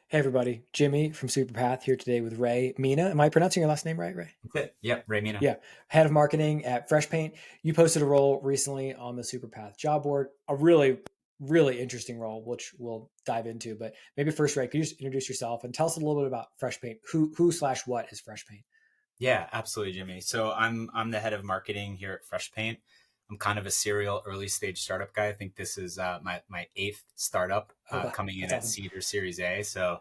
Hey everybody, Jimmy from Superpath here today with Ray Mina. Am I pronouncing your last name right, Ray? That's it. Yep, Raymina. Yeah, head of marketing at Freshpaint. You posted a role recently on the Superpath job board, a really interesting role, which we'll dive into. But maybe first, Ray, could you just introduce yourself and tell us a little bit about Freshpaint? Who slash what is Freshpaint? Yeah, absolutely, Jimmy. So I'm the head of marketing here at Freshpaint. I'm kind of a serial early stage startup guy. I think this is my eighth startup Oh wow, coming in that's at awesome. seed or Series A. So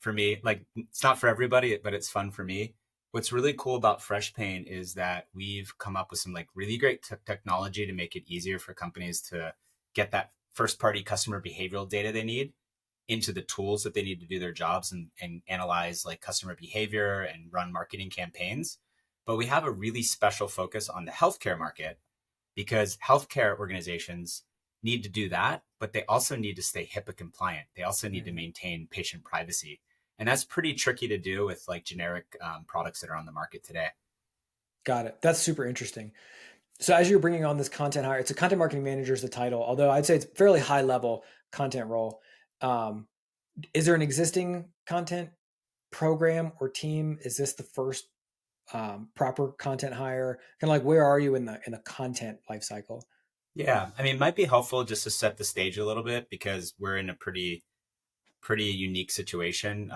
for me, like it's not for everybody, but it's fun for me. What's really cool about Freshpaint is that we've come up with some like really great technology to make it easier for companies to get that first party customer behavioral data they need into the tools that they need to do their jobs and analyze like customer behavior and run marketing campaigns. But we have a really special focus on the healthcare market because healthcare organizations need to do that, but they also need to stay HIPAA compliant. They also need to Mhm. maintain patient privacy. And that's pretty tricky to do with like generic products that are on the market today. Got it. That's super interesting. So as you're bringing on this content hire, it's a content marketing manager is the title, although I'd say it's fairly high level content role. Um, is there an existing content program or team? Is this the first proper content hire? Kind of like where are you in the content life cycle? Yeah, I mean, it might be helpful just to set the stage a little bit because we're in a pretty unique situation.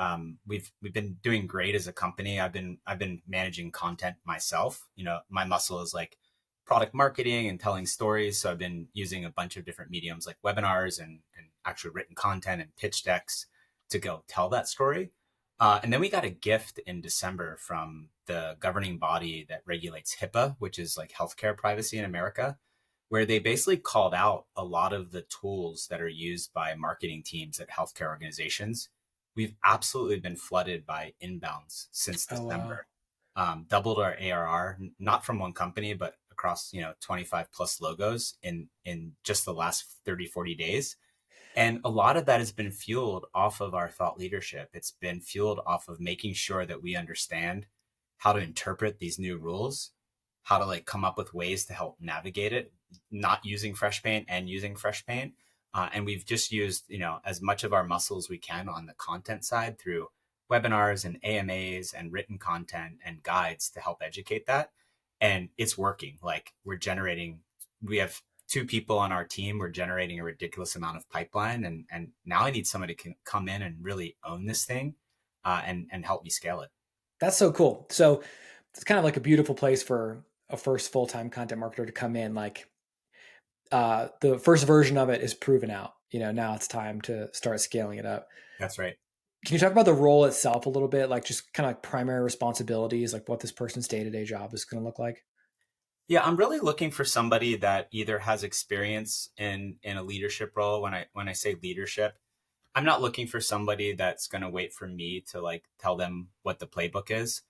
We've been doing great as a company. I've been managing content myself. You know, my muscle is like product marketing and telling stories. So I've been using a bunch of different mediums like webinars and actual written content and pitch decks to go tell that story. And then we got a gift in December from the governing body that regulates HIPAA, which is like healthcare privacy in America, where they basically called out a lot of the tools that are used by marketing teams at healthcare organizations. We've absolutely been flooded by inbounds since Oh wow. December. Doubled our ARR, not from one company, but across 25 plus logos in just the last 30, 40 days. And a lot of that has been fueled off of our thought leadership. It's been fueled off of making sure that we understand how to interpret these new rules, how to like come up with ways to help navigate it, not using Freshpaint and using Freshpaint. And we've just used, as much of our muscle as we can on the content side through webinars and AMAs and written content and guides to help educate that. And it's working. Like we have two people on our team. We're generating a ridiculous amount of pipeline. And now I need somebody to come in and really own this thing and help me scale it. That's so cool. So it's kind of like a beautiful place for a first full-time content marketer to come in. Like the first version of it is proven out. Now it's time to start scaling it up. That's right. Can you talk about the role itself a little bit? Like just kind of like primary responsibilities, like what this person's day-to-day job is going to look like? Yeah, I'm really looking for somebody that either has experience in a leadership role. When I say leadership, I'm not looking for somebody that's going to wait for me to like tell them what the playbook is.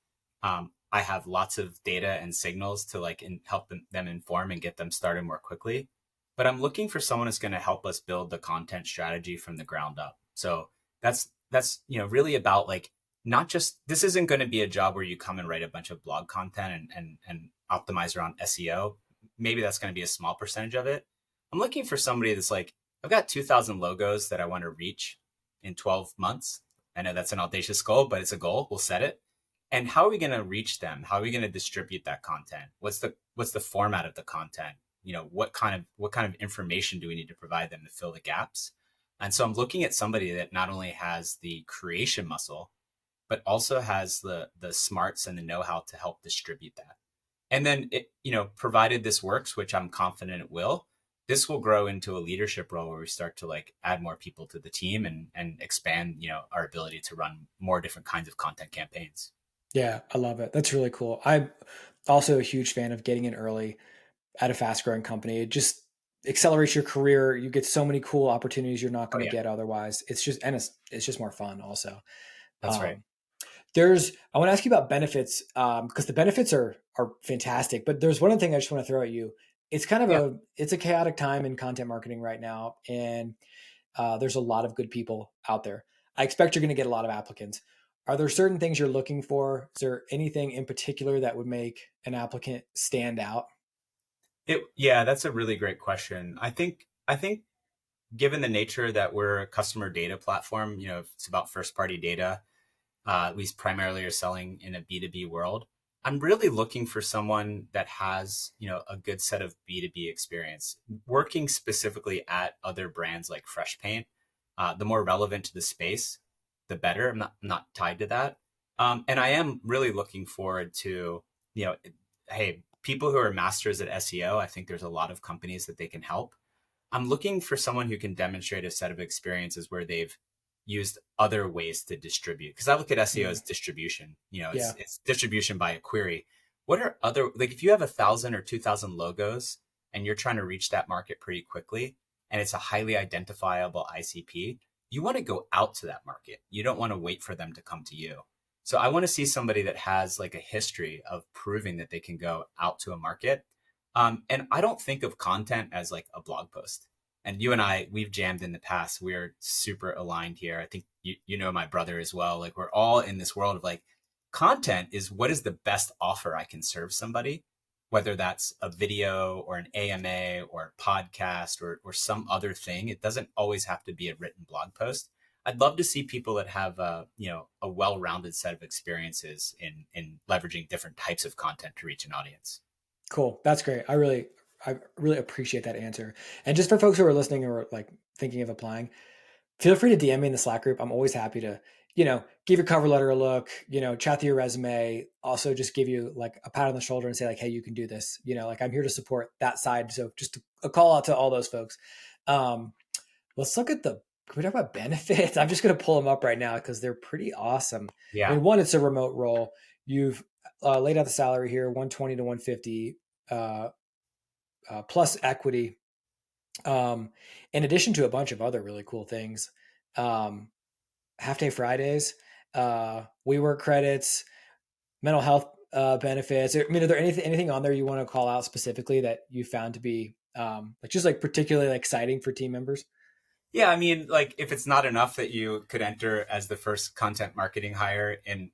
I have lots of data and signals to like help them inform and get them started more quickly. But I'm looking for someone who's going to help us build the content strategy from the ground up. So that's really about like not just this isn't going to be a job where you come and write a bunch of blog content and optimize around SEO. Maybe that's going to be a small percentage of it. I'm looking for somebody that's like, I've got 2,000 logos that I want to reach in 12 months. I know that's an audacious goal, but it's a goal. We'll set it. And how are we going to reach them? How are we going to distribute that content? What's the format of the content? What kind of information do we need to provide them to fill the gaps? And so I'm looking at somebody that not only has the creation muscle, but also has the smarts and the know-how to help distribute that. And then provided this works, which I'm confident it will, this will grow into a leadership role where we start to like add more people to the team and expand, our ability to run more different kinds of content campaigns. Yeah, I love it. That's really cool. I'm also a huge fan of getting in early at a fast growing company. It just accelerates your career. You get so many cool opportunities you're not Oh going to yeah, get otherwise. It's just more fun also. that's right. Um, I want to ask you about benefits because the benefits are fantastic. But there's one thing I just want to throw at you. It's kind of Yeah. it's a chaotic time in content marketing right now, and there's a lot of good people out there. I expect you're going to get a lot of applicants. Are there certain things you're looking for? Is there anything in particular that would make an applicant stand out? Yeah, that's a really great question. I think given the nature that we're a customer data platform, it's about first party data. At least primarily are selling in a B2B world. I'm really looking for someone that has, a good set of B2B experience. Working specifically at other brands like Freshpaint, the more relevant to the space, the better. I'm not tied to that. And I am really looking forward to, you know, hey, people who are masters at SEO, I think there's a lot of companies that they can help. I'm looking for someone who can demonstrate a set of experiences where they've used other ways to distribute. Because I look at SEO Mm, as distribution. yeah. It's distribution by a query. What are other, like if you have 1,000 or 2,000 logos and you're trying to reach that market pretty quickly, and it's a highly identifiable ICP, you want to go out to that market. You don't want to wait for them to come to you. So I want to see somebody that has like a history of proving that they can go out to a market. And I don't think of content as like a blog post. And you and I, we've jammed in the past. We're super aligned here. I think you know my brother as well. Like we're all in this world of like content is what is the best offer I can serve somebody, whether that's a video or an AMA or a podcast or some other thing. It doesn't always have to be a written blog post. I'd love to see people that have a well-rounded set of experiences in leveraging different types of content to reach an audience. Cool. That's great. I really appreciate that answer. And just for folks who are listening or like thinking of applying, feel free to DM me in the Slack group. I'm always happy to, give your cover letter a look, chat through your resume, also just give you like a pat on the shoulder and say like, hey, you can do this. Like I'm here to support that side. So just a call out to all those folks. Um, let's look at can we talk about benefits? I'm just going to pull them up right now because they're pretty awesome. I Yeah. mean, one, it's a remote role. You've laid out the salary here, 120 to 150, uh, plus equity, in addition to a bunch of other really cool things. Um, half day Fridays, we work credits, mental health benefits. I mean, are there anything on there you want to call out specifically that you found to be like just like particularly exciting for team members? Yeah, I mean, like if it's not enough that you could enter as the first content marketing hire in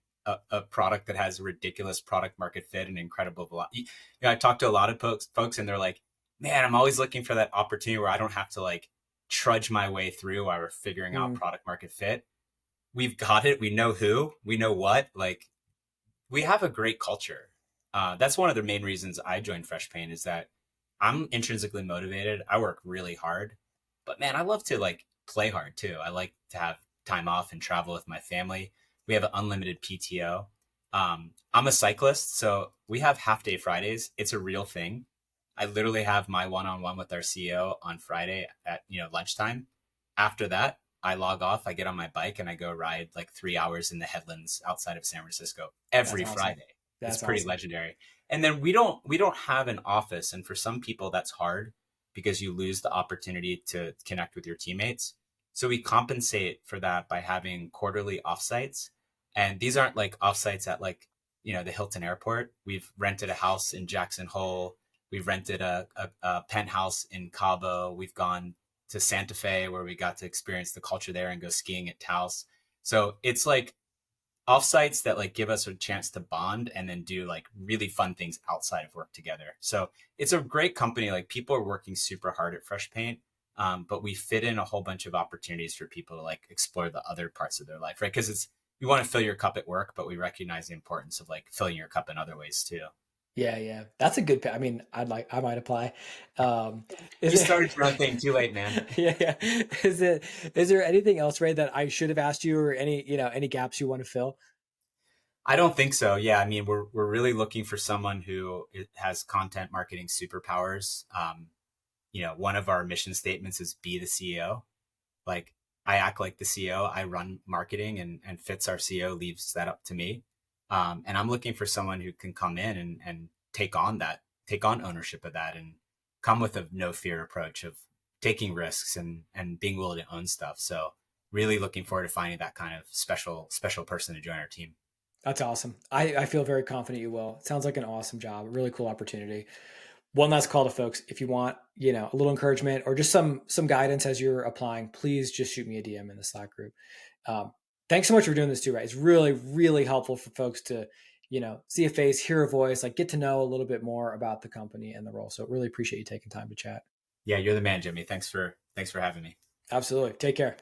a product that has ridiculous product market fit and incredible velocity. I talk to a lot of folks and they're like, man, I'm always looking for that opportunity where I don't have to like trudge my way through while we're figuring out Mm, product market fit. We've got it. We know who, we know what, like we have a great culture. That's one of the main reasons I joined Freshpaint is that I'm intrinsically motivated. I work really hard, but man, I love to like play hard too. I like to have time off and travel with my family. We have an unlimited PTO. I'm a cyclist, so we have half day Fridays. It's a real thing. I literally have my one-on-one with our CEO on Friday at lunchtime. After that, I log off, I get on my bike, and I go ride like 3 hours in the headlands outside of San Francisco that's every awesome. Friday. It's That's pretty awesome. legendary. And then we don't have an office, and for some people that's hard because you lose the opportunity to connect with your teammates. So we compensate for that by having quarterly offsites. And these aren't like offsites at like, the Hilton Airport. We've rented a house in Jackson Hole. We've rented a penthouse in Cabo. We've gone to Santa Fe where we got to experience the culture there and go skiing at Taos. So it's like offsites that like give us a chance to bond and then do like really fun things outside of work together. So it's a great company. Like people are working super hard at Freshpaint, but we fit in a whole bunch of opportunities for people to like explore the other parts of their life, right? Because it's you want to fill your cup at work, but we recognize the importance of like filling your cup in other ways too. Yeah, yeah, that's a good. I mean, I might apply. Is You it? started your own thing too late, man. Yeah, yeah. Is it? Is there anything else, Ray, that I should have asked you, or any gaps you want to fill? I don't think so. Yeah, I mean, we're really looking for someone who has content marketing superpowers. One of our mission statements is be the CEO. Like I act like the CEO. I run marketing, and Fitz, our CEO, leaves that up to me. And I'm looking for someone who can come in and take on ownership of that, and come with a no fear approach of taking risks and being willing to own stuff. So really looking forward to finding that kind of special person to join our team. That's awesome. I feel very confident you will. It sounds like an awesome job, a really cool opportunity. One last call to folks: if you want, a little encouragement or just some guidance as you're applying, please just shoot me a DM in the Slack group. Um, thanks so much for doing this too, right? It's really, really helpful for folks to, see a face, hear a voice, like get to know a little bit more about the company and the role. So really appreciate you taking time to chat. Yeah, you're the man, Jimmy. Thanks for having me. Absolutely. Take care.